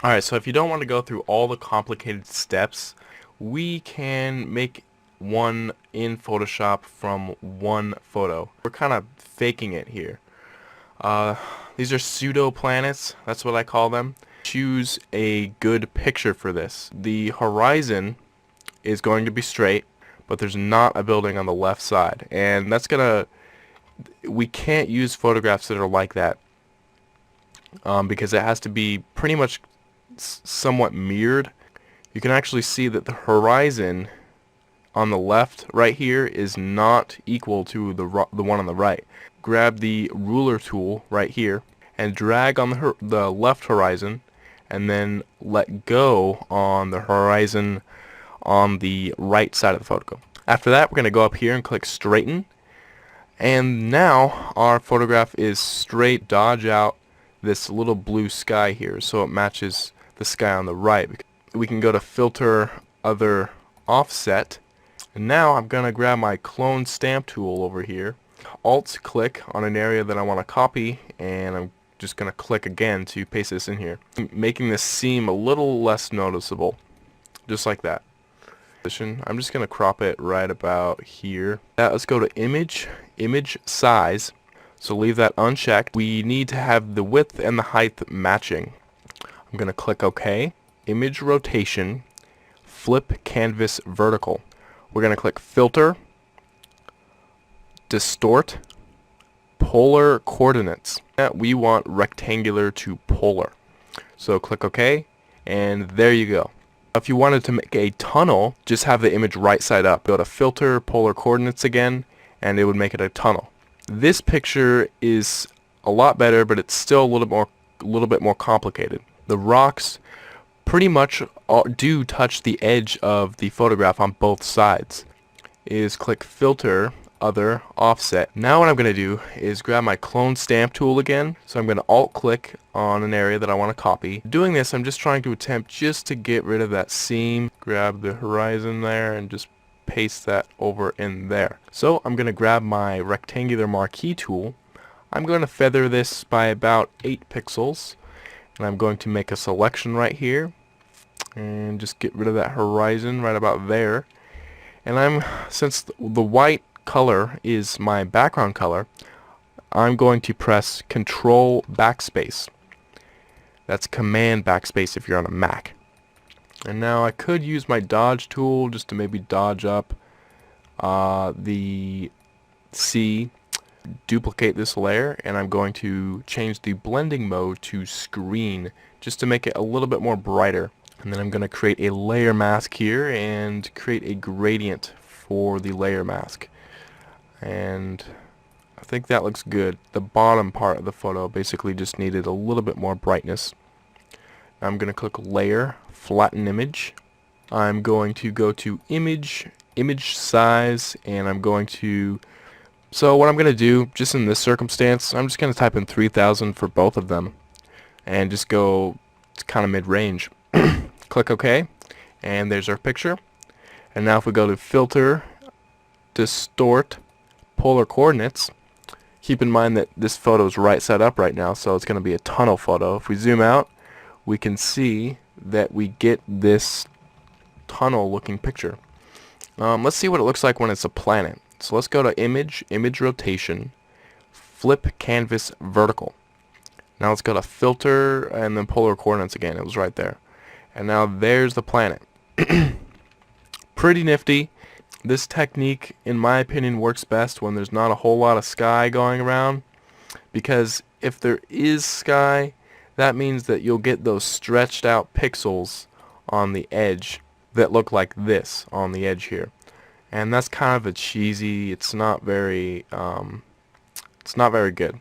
Alright, so if you don't want to go through all the complicated steps, we can make one in Photoshop from one photo. We're kind of faking it here. Uh, these are pseudo planets, that's what I call them. Choose a good picture for this. The horizon is going to be straight, but there's not a building on the left side, and we can't use photographs that are like that, because it has to be pretty much somewhat mirrored. You can actually see that the horizon on the left right here is not equal to the one on the right. Grab the ruler tool right here and drag on the left horizon, and then let go on the horizon on the right side of the photo. After that, we're going to go up here and click straighten, and now our photograph is straight. Dodge out this little blue sky here so it matches the sky on the right. We can go to filter, other, offset, and now I'm gonna grab my clone stamp tool over here, alt click on an area that I want to copy, and I'm just gonna click again to paste this in here, making this seem a little less noticeable, just like that. I'm just gonna crop it right about here. Now let's go to image size. So leave that unchecked. We need to have the width and the height matching. I'm going to click OK. Image rotation, flip canvas vertical. We're going to click filter, distort, polar coordinates. We want rectangular to polar. So click OK, and there you go. If you wanted to make a tunnel, just have the image right side up. Go to filter, polar coordinates again, and it would make it a tunnel. This picture is a lot better, but it's still a little bit more complicated. The rocks pretty much do touch the edge of the photograph on both sides. Click filter, other, offset. Now what I'm going to do is grab my clone stamp tool again. So I'm going to alt click on an area that I want to copy. Doing this, I'm just trying to attempt just to get rid of that seam. Grab the horizon there and just paste that over in there. So I'm going to grab my rectangular marquee tool. I'm going to feather this by about 8 pixels, and I'm going to make a selection right here and just get rid of that horizon right about there. And since the white color is my background color, I'm going to press Control Backspace. That's Command Backspace if you're on a Mac. And now I could use my dodge tool just to maybe dodge up the C, duplicate this layer, and I'm going to change the blending mode to screen just to make it a little bit more brighter. And then I'm going to create a layer mask here and create a gradient for the layer mask. And I think that looks good. The bottom part of the photo basically just needed a little bit more brightness. Now I'm going to click Layer, Flatten Image. I'm going to go to Image Size, and I'm going to... So what I'm going to do, just in this circumstance, I'm just going to type in 3000 for both of them, and just go kind of mid-range. Click OK, and there's our picture. And now if we go to Filter, Distort, Polar Coordinates, keep in mind that this photo is right side up right now, so it's going to be a tunnel photo. If we zoom out, we can see that we get this tunnel looking picture. Let's see what it looks like when it's a planet. So let's go to Image Rotation, Flip Canvas Vertical. Now let's go to Filter and then Polar Coordinates again. It was right there. And now there's the planet. Pretty nifty. This technique, in my opinion, works best when there's not a whole lot of sky going around, because if there is sky, that means that you'll get those stretched out pixels on the edge that look like this on the edge here. And that's kind of a cheesy, it's not very good.